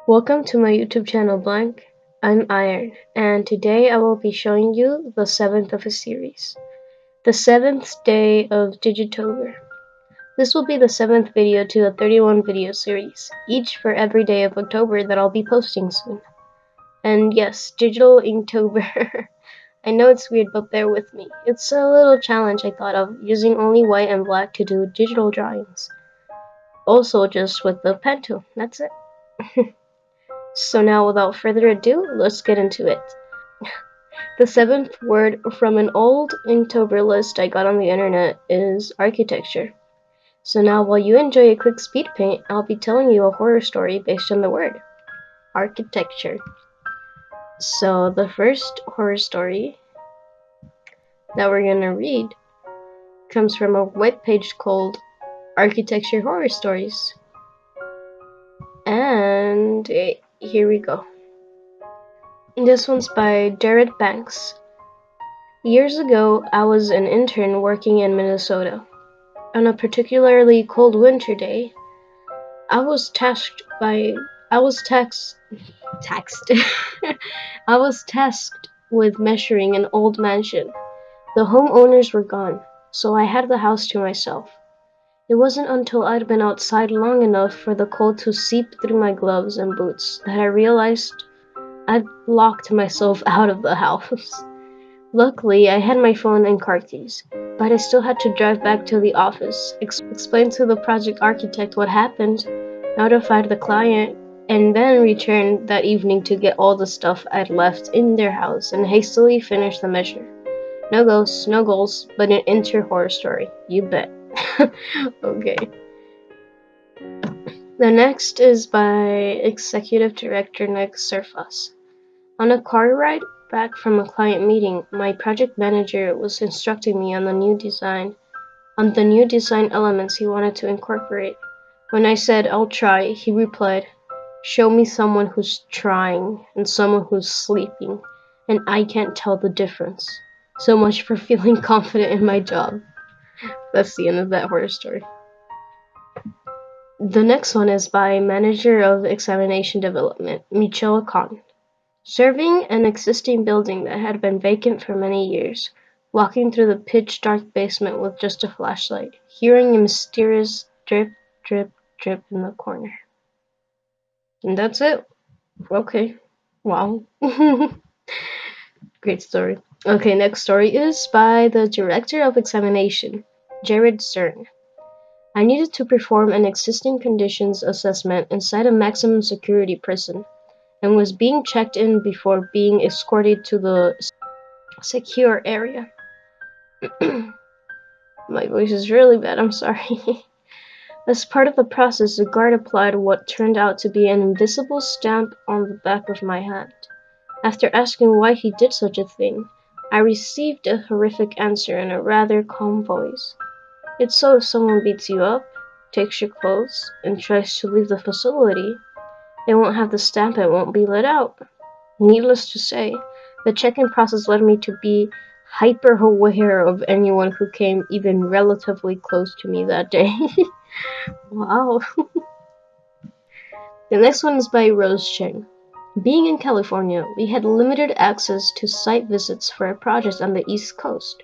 Welcome to my YouTube channel Blank. I'm Iron, and today I will be showing you the 7th of a series. The 7th day of Digitober. This will be the 7th video to a 31 video series, each for every day of October that I'll be posting soon. And yes, Digital Inktober. I know it's weird, but bear with me. It's a little challenge I thought of, using only white and black to do digital drawings. Also just with the pen tool, that's it. So now, without further ado, let's get into it. The 7th word from an old Inktober list I got on the internet is architecture. So now, while you enjoy a quick speed paint, I'll be telling you a horror story based on the word architecture. So the first horror story that we're gonna read comes from a webpage called Architecture Horror Stories. And here we go. This one's by Jared Banks. Years ago, I was an intern working in Minnesota. On a particularly cold winter day, I was tasked with measuring an old mansion. The homeowners were gone, so I had the house to myself. It wasn't until I'd been outside long enough for the cold to seep through my gloves and boots that I realized I'd locked myself out of the house. Luckily, I had my phone and car keys, but I still had to drive back to the office, explain to the project architect what happened, notified the client, and then returned that evening to get all the stuff I'd left in their house and hastily finish the measure. No ghosts, no goals, but an inter-horror story. You bet. Okay. The next is by Executive Director Nick Surface. On a car ride back from a client meeting, my project manager was instructing me on the new design elements he wanted to incorporate. When I said, "I'll try," he replied, "Show me someone who's trying and someone who's sleeping, and I can't tell the difference." So much for feeling confident in my job. That's the end of that horror story. The next one is by Manager of Examination Development, Michelle Khan. Serving an existing building that had been vacant for many years, walking through the pitch-dark basement with just a flashlight, hearing a mysterious drip, drip, drip in the corner. And that's it. Okay. Wow. Great story. Okay, next story is by the Director of Examination, Jared Stern. I needed to perform an existing conditions assessment inside a maximum security prison, and was being checked in before being escorted to the secure area. My voice is really bad, I'm sorry. As part of the process, the guard applied what turned out to be an invisible stamp on the back of my hand. After asking why he did such a thing, I received a horrific answer in a rather calm voice. It's so if someone beats you up, takes your clothes, and tries to leave the facility, they won't have the stamp and won't be let out. Needless to say, the check-in process led me to be hyper-aware of anyone who came even relatively close to me that day. Wow. The next one is by Rose Cheng. Being in California, we had limited access to site visits for a project on the East Coast.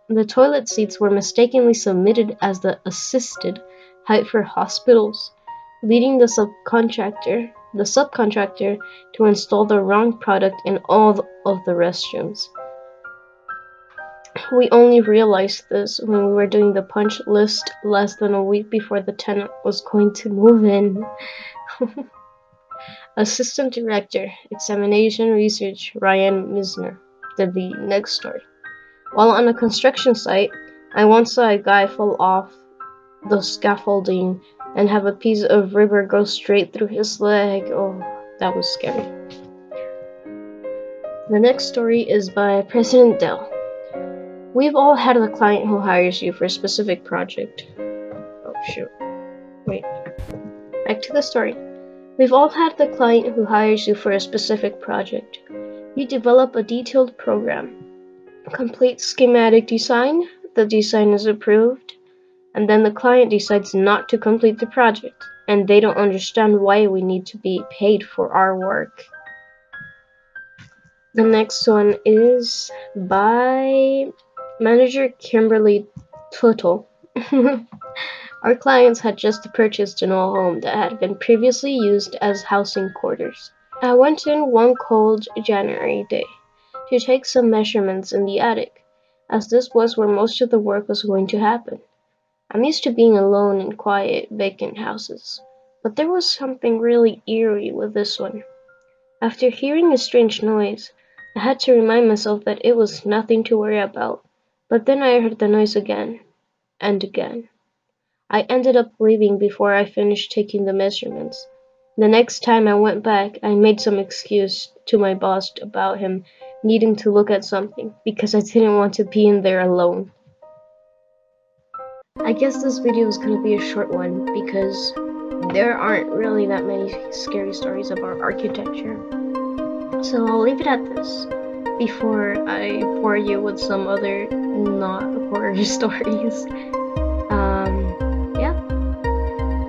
The toilet seats were mistakenly submitted as the assisted height for hospitals, leading the subcontractor to install the wrong product in all of the restrooms. We only realized this when we were doing the punch list less than a week before the tenant was going to move in. Assistant Director, Examination Research, Ryan Misner, did the next story. While on a construction site, I once saw a guy fall off the scaffolding and have a piece of rubber go straight through his leg. Oh, that was scary. The next story is by President Dell. We've all had a client who hires you for a specific project. Oh, shoot. Wait. Back to the story. We've all had the client who hires you for a specific project. You develop a detailed program, complete schematic design, the design is approved, and then the client decides not to complete the project, and they don't understand why we need to be paid for our work. The next one is by manager Kimberly Tuttle. Our clients had just purchased an old home that had been previously used as housing quarters. I went in one cold January day to take some measurements in the attic, as this was where most of the work was going to happen. I'm used to being alone in quiet, vacant houses, but there was something really eerie with this one. After hearing a strange noise, I had to remind myself that it was nothing to worry about, but then I heard the noise again and again. I ended up leaving before I finished taking the measurements. The next time I went back, I made some excuse to my boss about him needing to look at something because I didn't want to be in there alone. I guess this video is going to be a short one because there aren't really that many scary stories about architecture. So I'll leave it at this before I bore you with some other not horror stories. Yeah.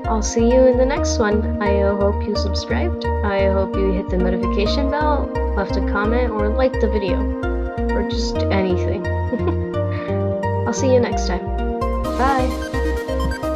I'll see you in the next one. I hope you subscribed. I hope you hit the notification bell, left a comment, or liked the video, or just anything. I'll see you next time. Bye!